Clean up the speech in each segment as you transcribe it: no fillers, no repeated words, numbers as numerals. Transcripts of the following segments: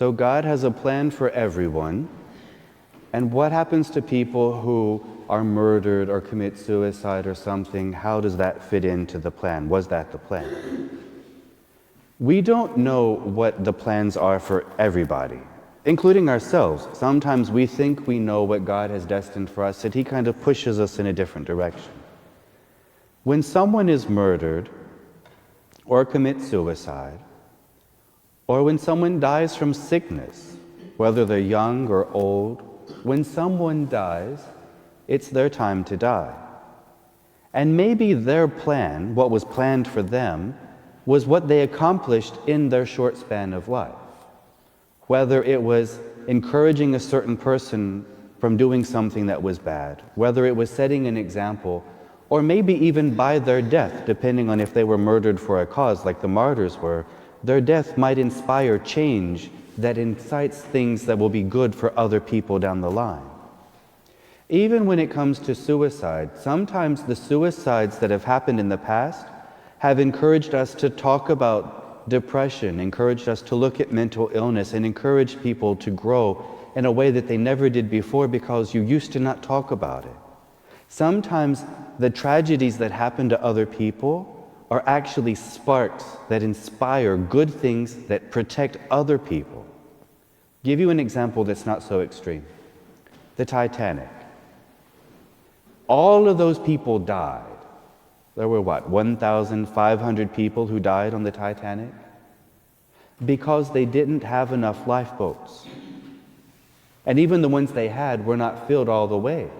So God has a plan for everyone. And what happens to people who are murdered or commit suicide or something? How does that fit into the plan? Was that the plan? We don't know what the plans are for everybody, including ourselves. Sometimes we think we know what God has destined for us, and He kind of pushes us in a different direction. When someone is murdered or commits suicide, or when someone dies from sickness, whether they're young or old, when someone dies, it's their time to die. And maybe their plan, what was planned for them, was what they accomplished in their short span of life. Whether it was encouraging a certain person from doing something that was bad, whether it was setting an example, or maybe even by their death, depending on if they were murdered for a cause like the martyrs were, their death might inspire change that incites things that will be good for other people down the line. Even when it comes to suicide, sometimes the suicides that have happened in the past have encouraged us to talk about depression, encouraged us to look at mental illness, and encouraged people to grow in a way that they never did before because you used to not talk about it. Sometimes the tragedies that happen to other people are actually sparks that inspire good things that protect other people. Give you an example that's not so extreme. The Titanic. All of those people died. There were 1,500 people who died on the Titanic? Because they didn't have enough lifeboats. And even the ones they had were not filled all the way.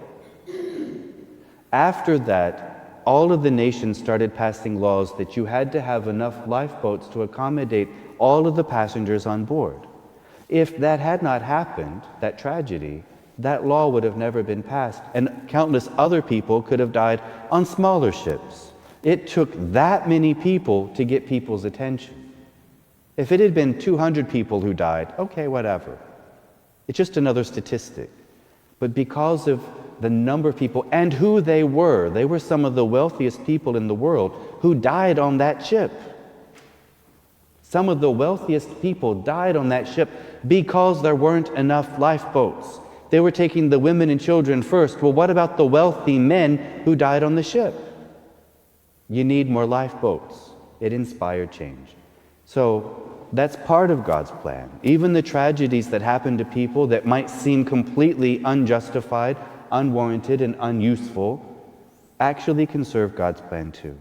After that, all of the nations started passing laws that you had to have enough lifeboats to accommodate all of the passengers on board. If that had not happened, that tragedy, that law would have never been passed, and countless other people could have died on smaller ships. It took that many people to get people's attention. If it had been 200 people who died, okay, whatever. It's just another statistic. But because of the number of people and who they were some of the wealthiest people in the world who died on that ship. Some of the wealthiest people died on that ship because there weren't enough lifeboats. They were taking the women and children first. Well, what about the wealthy men who died on the ship? You need more lifeboats. It inspired change. So that's part of God's plan. Even the tragedies that happen to people that might seem completely unjustified, unwarranted, and unuseful actually can serve God's plan too.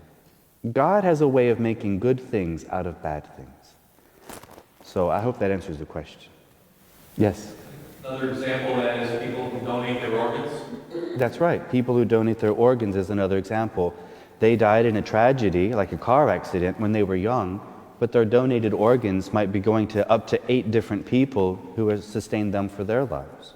God has a way of making good things out of bad things. So I hope that answers the question. Yes? Another example then is people who donate their organs. That's right. People who donate their organs is another example. They died in a tragedy, like a car accident, when they were young, but their donated organs might be going to up to 8 different people who have sustained them for their lives.